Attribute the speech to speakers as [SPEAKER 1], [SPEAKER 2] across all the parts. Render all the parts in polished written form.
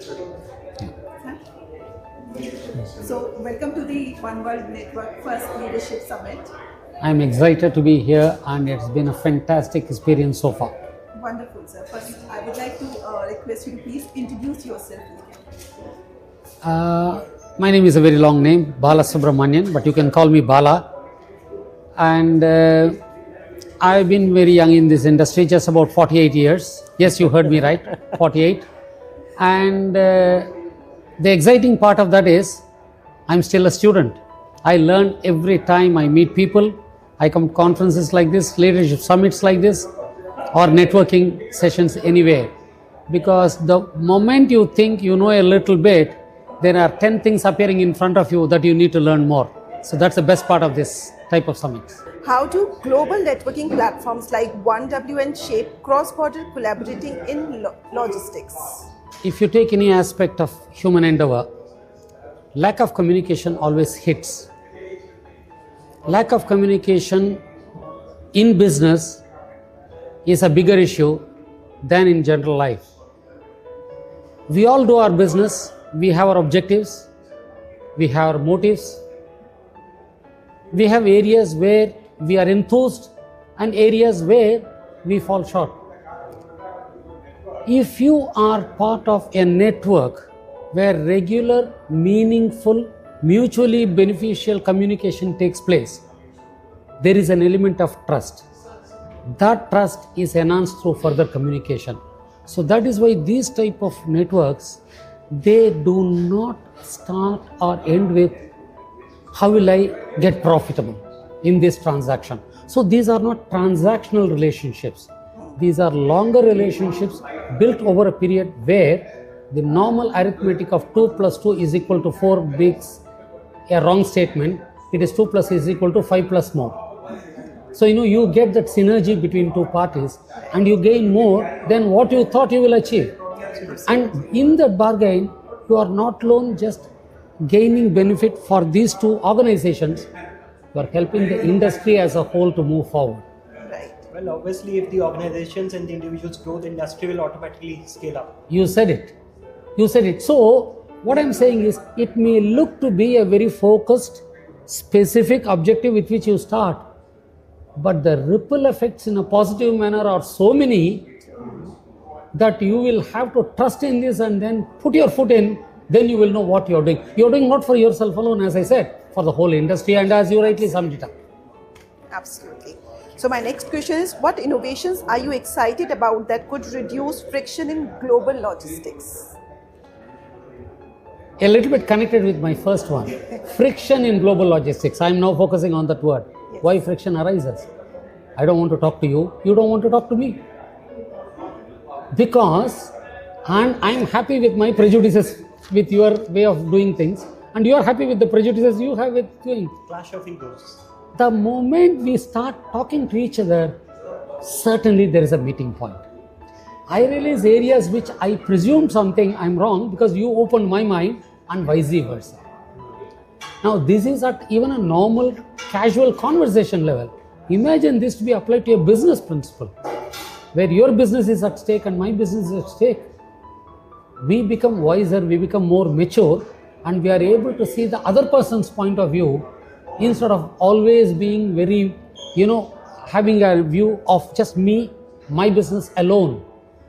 [SPEAKER 1] So, welcome to the One World Network First Leadership Summit.
[SPEAKER 2] I'm excited to be here and it's been a fantastic experience so far.
[SPEAKER 1] Wonderful, sir. First, I would like to request you to please introduce yourself.
[SPEAKER 2] My name is a very long name, Balasubramanian, but you can call me Bala. And I've been very young in this industry, just about 48 years. Yes, you heard me right, 48. And the exciting part of that is I'm still a student. I learn every time I meet people. I come to conferences like this, leadership summits like this, or networking sessions anywhere. Because the moment you think you know a little bit, there are 10 things appearing in front of you that you need to learn more. So that's the best part of this type of summits.
[SPEAKER 1] How do global networking platforms like OneW and Shape cross-border collaborating in logistics?
[SPEAKER 2] If you take any aspect of human endeavor, lack of communication always hits. Lack of communication in business is a bigger issue than in general life. We all do our business, we have our objectives, we have our motives, we have areas where we are enthused and areas where we fall short. If you are part of a network where regular, meaningful, mutually beneficial communication takes place, there is an element of trust. That trust is enhanced through further communication. So that is why these type of networks, they do not start or end with how will I get profitable in this transaction. So these are not transactional relationships. These are longer relationships built over a period where the normal arithmetic of 2 plus 2 is equal to 4 makes a wrong statement. It is 2 plus is equal to 5 plus more. So you get that synergy between two parties and you gain more than what you thought you will achieve. And in that bargain, you are not alone just gaining benefit for these two organizations, you are helping the industry as a whole to move forward.
[SPEAKER 3] Well, obviously, if the organizations and the individuals grow, the industry will automatically scale up.
[SPEAKER 2] You said it. So, what I'm saying is, it may look to be a very focused, specific objective with which you start, but the ripple effects in a positive manner are so many that you will have to trust in this and then put your foot in, then you will know what you're doing. You're doing not for yourself alone, as I said, for the whole industry, and as you rightly summed it up.
[SPEAKER 1] Absolutely. So my next question is, what innovations are you excited about that could reduce friction in global logistics?
[SPEAKER 2] A little bit connected with my first one, friction in global logistics. I'm now focusing on that word.
[SPEAKER 1] Yes.
[SPEAKER 2] Why friction arises? I don't want to talk to you, you don't want to talk to me. Because I'm happy with my prejudices, with your way of doing things, and you are happy with the prejudices you have with doing.
[SPEAKER 3] Clash of egos.
[SPEAKER 2] The moment we start talking to each other, certainly there is a meeting point. I realize areas which I presumed something I'm wrong because you opened my mind, and vice versa. Now this is at even a normal casual conversation level. Imagine this to be applied to a business principle where your business is at stake and my business is at stake. We become wiser, we become more mature, and we are able to see the other person's point of view instead of always being very, having a view of just me, my business alone.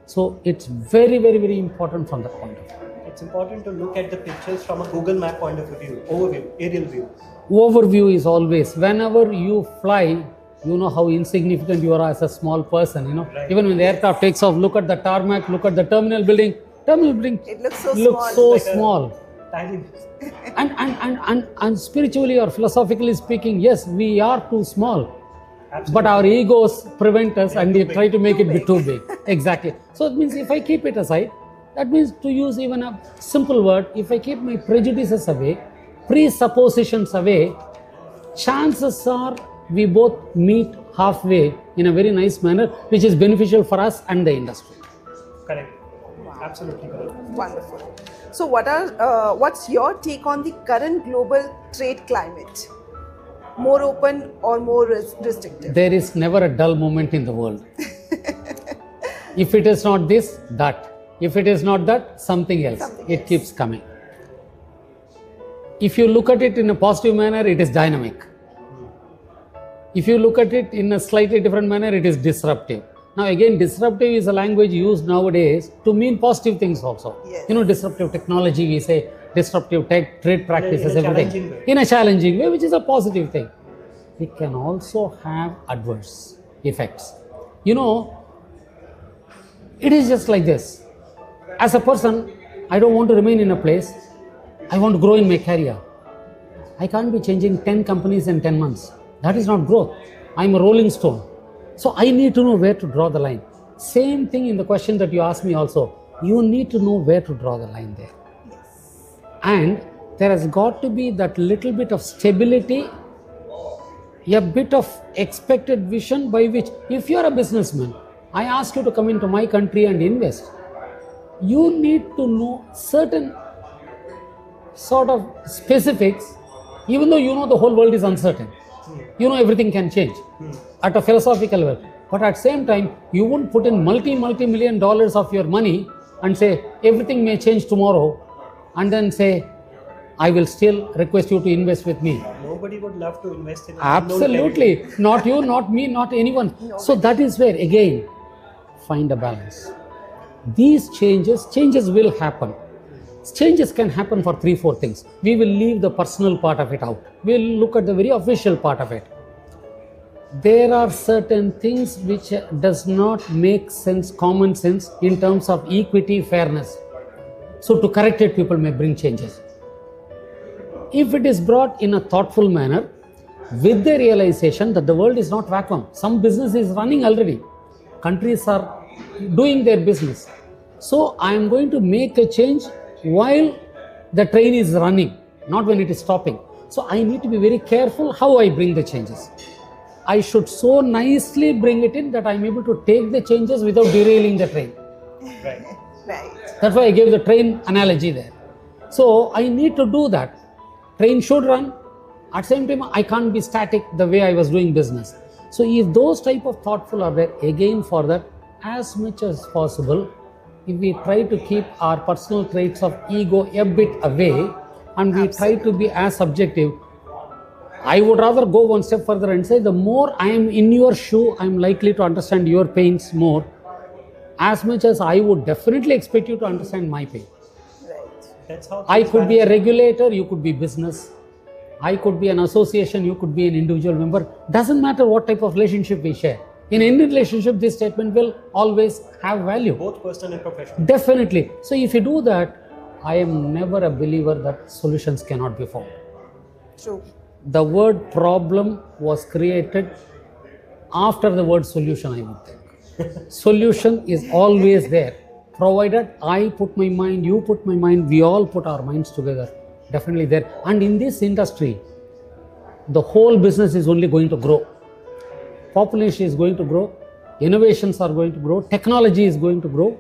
[SPEAKER 2] So it's very, very, very important from that point of view.
[SPEAKER 3] It's important to look at the pictures from a Google Map point of view, overview, aerial view.
[SPEAKER 2] Overview is always, whenever you fly, you know how insignificant you are as a small person,
[SPEAKER 3] Right.
[SPEAKER 2] Even when the aircraft takes off, look at the tarmac, look at the terminal building.
[SPEAKER 1] It looks
[SPEAKER 2] so
[SPEAKER 3] Like
[SPEAKER 2] small.
[SPEAKER 3] Tiny.
[SPEAKER 2] And spiritually or philosophically speaking, yes, we are too small.
[SPEAKER 3] Absolutely.
[SPEAKER 2] But our egos prevent us and they
[SPEAKER 3] too
[SPEAKER 2] try
[SPEAKER 3] big.
[SPEAKER 2] to make it be too big. Exactly. So it means if I keep it aside, that means to use even a simple word, if I keep my prejudices away, presuppositions away, chances are we both meet halfway in a very nice manner, which is beneficial for us and the industry.
[SPEAKER 3] Correct. Absolutely correct.
[SPEAKER 1] wonderful. So what's your take on the current global trade climate? More open or more restrictive?
[SPEAKER 2] There is never a dull moment in the world. If it is not this, that. If it is not that, something else. It keeps coming. If you look at it in a positive manner, it is dynamic. If you look at it in a slightly different manner, it is disruptive. Now again, disruptive is a language used nowadays to mean positive things also.
[SPEAKER 1] Yes.
[SPEAKER 2] Disruptive technology, we say, disruptive tech, trade practices,
[SPEAKER 3] in a
[SPEAKER 2] everything.
[SPEAKER 3] challenging way.
[SPEAKER 2] In a challenging way, which is a positive thing. It can also have adverse effects. It is just like this. As a person, I don't want to remain in a place. I want to grow in my career. I can't be changing 10 companies in 10 months. That is not growth. I'm a rolling stone. So I need to know where to draw the line. Same thing in the question that you asked me also. You need to know where to draw the line there. And there has got to be that little bit of stability, a bit of expected vision by which, if you are a businessman, I ask you to come into my country and invest. You need to know certain sort of specifics, even though you know the whole world is uncertain. Everything can change at a philosophical level. But at the same time, you won't put in multi-million dollars of your money and say, everything may change tomorrow, and then say, I will still request you to invest with me.
[SPEAKER 3] Nobody would love to invest in
[SPEAKER 2] Absolutely. Not you, not me, not anyone. So that is where, again, find a balance. These changes will happen. Changes can happen for 3-4 things. We will leave the personal part of it out. We will look at the very official part of it. There are certain things which does not make sense, common sense, in terms of equity, fairness. So to correct it, people may bring changes. If it is brought in a thoughtful manner, with the realization that the world is not vacuum. Some business is running already. Countries are doing their business. So I am going to make a change while the train is running, not when it is stopping. So I need to be very careful how I bring the changes. I should so nicely bring it in that I am able to take the changes without derailing the train.
[SPEAKER 3] Right.
[SPEAKER 2] That's why I gave the train analogy there. So I need to do that. Train should run. At the same time, I can't be static the way I was doing business. So if those type of thoughtful are there, again for that, as much as possible, if we try to keep our personal traits of ego a bit away and we try to be as subjective, I would rather go one step further and say, the more I am in your shoe, I am likely to understand your pains more, as much as I would definitely expect you to understand my pain.
[SPEAKER 3] That's how
[SPEAKER 2] I could be a regulator, you could be business. I could be an association, you could be an individual member. Doesn't matter what type of relationship we share. In any relationship, this statement will always have value.
[SPEAKER 3] both personal and professional.
[SPEAKER 2] Definitely. So if you do that, I am never a believer that solutions cannot be found.
[SPEAKER 1] True.
[SPEAKER 2] The word problem was created after the word solution, I would think. Solution is always there. Provided I put my mind, you put my mind, we all put our minds together. Definitely there. And in this industry, the whole business is only going to grow. Population is going to grow. Innovations are going to grow. Technology is going to grow.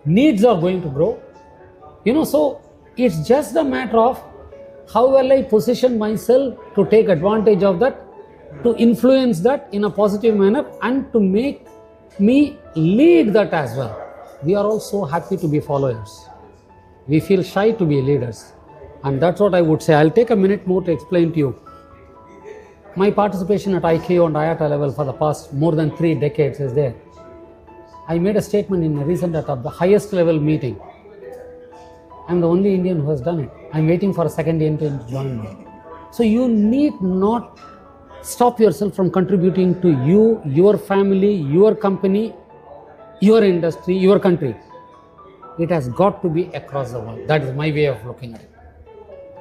[SPEAKER 2] Needs are going to grow. So it's just a matter of how will I position myself to take advantage of that, to influence that in a positive manner, and to make me lead that as well. We are all so happy to be followers. We feel shy to be leaders. And that's what I would say. I'll take a minute more to explain to you. My participation at IKO and IATA level for the past more than 3 decades is there. I made a statement in a recent at the highest level meeting. I'm the only Indian who has done it. I'm waiting for a second Indian to join me. So you need not stop yourself from contributing to you, your family, your company, your industry, your country. It has got to be across the world. That is my way of looking at it.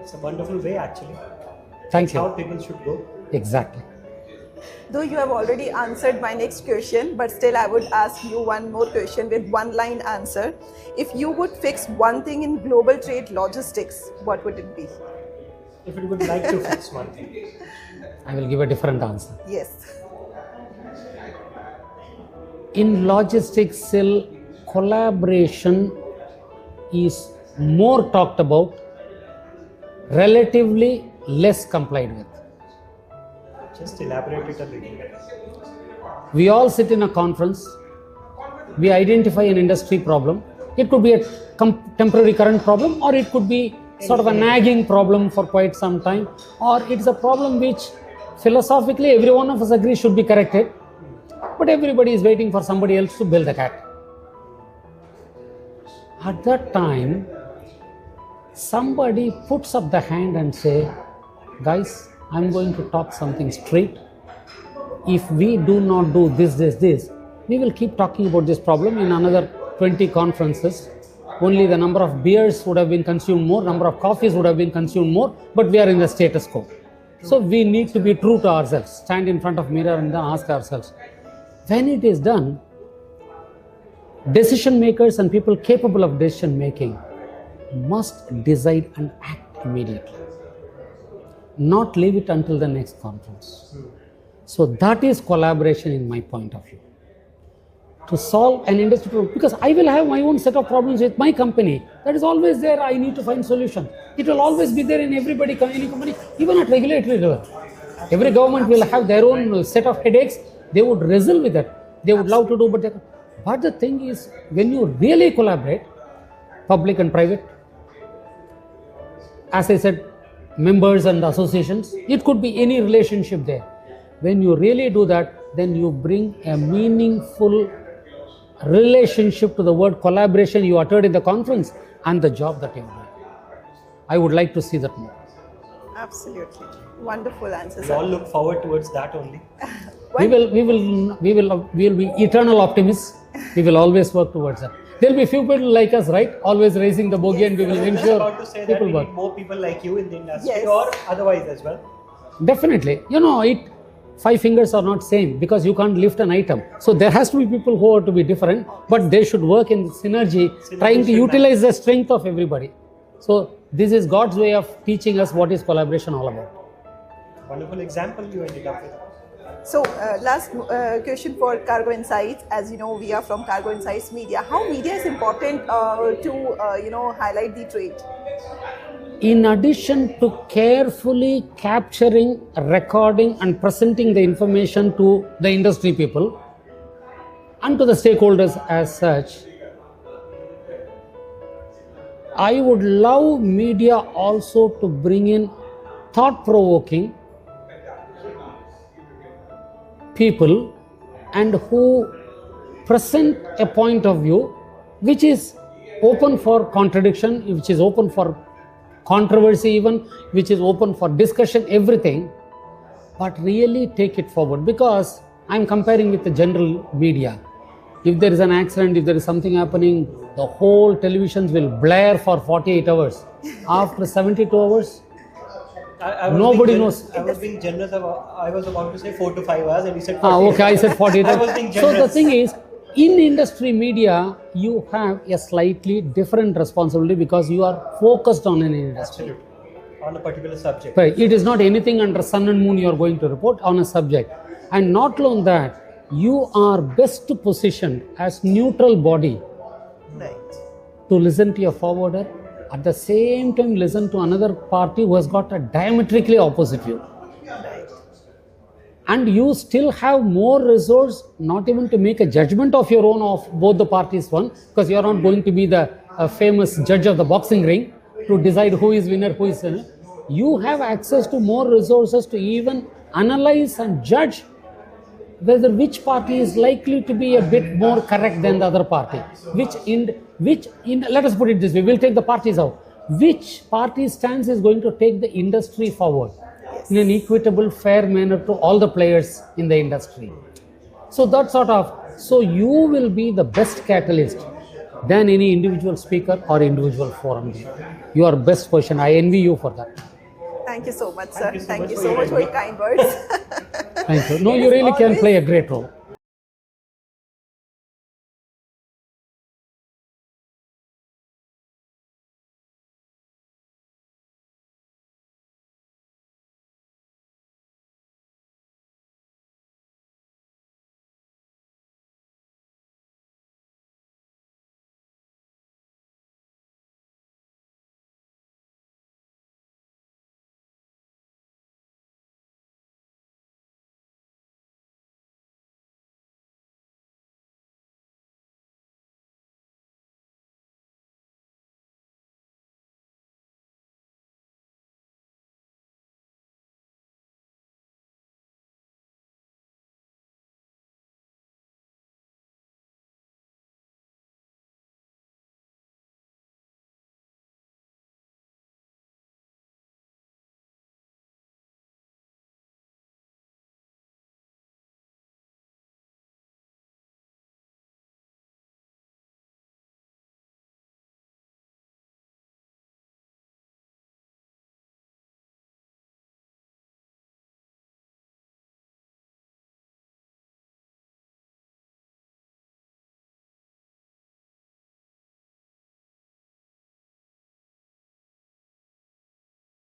[SPEAKER 3] It's a wonderful way, actually.
[SPEAKER 2] Thank you.
[SPEAKER 3] How people should go.
[SPEAKER 2] Exactly.
[SPEAKER 1] Though you have already answered my next question, but still I would ask you one more question with one-line answer. If you would fix one thing in global trade logistics, what would it be?
[SPEAKER 3] If you would like to fix one thing.
[SPEAKER 2] I will give a different answer.
[SPEAKER 1] Yes.
[SPEAKER 2] In logistics, still collaboration is more talked about, relatively less complied with.
[SPEAKER 3] Just elaborate it a little.
[SPEAKER 2] We all sit in a conference, we identify an industry problem, It could be a temporary current problem, or it could be sort of a nagging problem for quite some time, or it's a problem which philosophically every one of us agrees should be corrected, but everybody is waiting for somebody else to build the cat. At that time, somebody puts up the hand and say, guys, I'm going to talk something straight. If we do not do this, we will keep talking about this problem in another 20 conferences. Only the number of beers would have been consumed more, number of coffees would have been consumed more, but we are in the status quo. So we need to be true to ourselves, stand in front of mirror and then ask ourselves. When it is done, decision makers and people capable of decision making must decide and act immediately, not leave it until the next conference. So that is collaboration in my point of view. To solve an industry problem, because I will have my own set of problems with my company. That is always there. I need to find solution. It will always be there in any company, even at regulatory level. Every government will have their own set of headaches. They would wrestle with it. They would love to do, but the thing is, when you really collaborate, public and private, as I said, members and associations, it could be any relationship there. When you really do that, then you bring a meaningful relationship to the word collaboration you uttered in the conference and the job that you have done. I would like to see that more.
[SPEAKER 1] Absolutely. Wonderful answer,
[SPEAKER 3] We
[SPEAKER 1] sir.
[SPEAKER 3] all look forward towards that only.
[SPEAKER 2] We will be eternal optimists. We will always work towards that. There will be few people like us, right? Always raising the bogey, and we will
[SPEAKER 3] I was just
[SPEAKER 2] ensure
[SPEAKER 3] about to say that
[SPEAKER 2] people
[SPEAKER 3] we
[SPEAKER 2] work.
[SPEAKER 3] need more people like you in the industry,
[SPEAKER 1] Yes.
[SPEAKER 3] or otherwise as well.
[SPEAKER 2] Definitely. Five fingers are not same because you can't lift an item. So there has to be people who are to be different, but they should work in synergy, trying to
[SPEAKER 3] should
[SPEAKER 2] utilize the strength of everybody. So this is God's way of teaching us what is collaboration all about.
[SPEAKER 3] Wonderful example you ended up with.
[SPEAKER 1] So, last question for Cargo Insights. As you know, we are from Cargo Insights Media. How media is important to highlight the trade?
[SPEAKER 2] In addition to carefully capturing, recording and presenting the information to the industry people and to the stakeholders as such, I would love media also to bring in thought-provoking people and who present a point of view which is open for contradiction, which is open for controversy even, which is open for discussion, everything, but really take it forward. Because I'm comparing with the general media. If there is an accident, if there is something happening, the whole televisions will blare for 48 hours. After 72 hours,
[SPEAKER 3] I was
[SPEAKER 2] nobody
[SPEAKER 3] being
[SPEAKER 2] knows.
[SPEAKER 3] I was being generous. I was about to say 4 to 5 hours, and you said 48
[SPEAKER 2] okay, I said 48
[SPEAKER 3] I
[SPEAKER 2] hours.
[SPEAKER 3] was being
[SPEAKER 2] So the
[SPEAKER 3] generous.
[SPEAKER 2] thing is, in industry media, you have a slightly different responsibility because you are focused on an industry.
[SPEAKER 3] Absolutely. On a particular subject.
[SPEAKER 2] Right. It is not anything under sun and moon you are going to report on a subject. And not alone that, you are best positioned as neutral body
[SPEAKER 1] Right.
[SPEAKER 2] to listen to your forwarder, at the same time listen to another party who has got a diametrically opposite view.
[SPEAKER 1] Right.
[SPEAKER 2] And you still have more resource, not even to make a judgment of your own of both the parties one, because you are not going to be the famous judge of the boxing ring to decide who is winner, who is winner. You have access to more resources to even analyze and judge whether which party is likely to be a bit more correct than the other party. Let us put it this way, we'll take the parties out. Which party's stance is going to take the industry forward in an equitable, fair manner to all the players in the industry. So you will be the best catalyst than any individual speaker or individual forum. You are best positioned. I envy you for that.
[SPEAKER 1] Thank you so much, sir.
[SPEAKER 3] Thank you so
[SPEAKER 1] Thank
[SPEAKER 3] much
[SPEAKER 1] you
[SPEAKER 3] for
[SPEAKER 1] so
[SPEAKER 3] your
[SPEAKER 1] much for your
[SPEAKER 3] input.
[SPEAKER 1] kind words.
[SPEAKER 2] Thank you. No, you really can play a great role.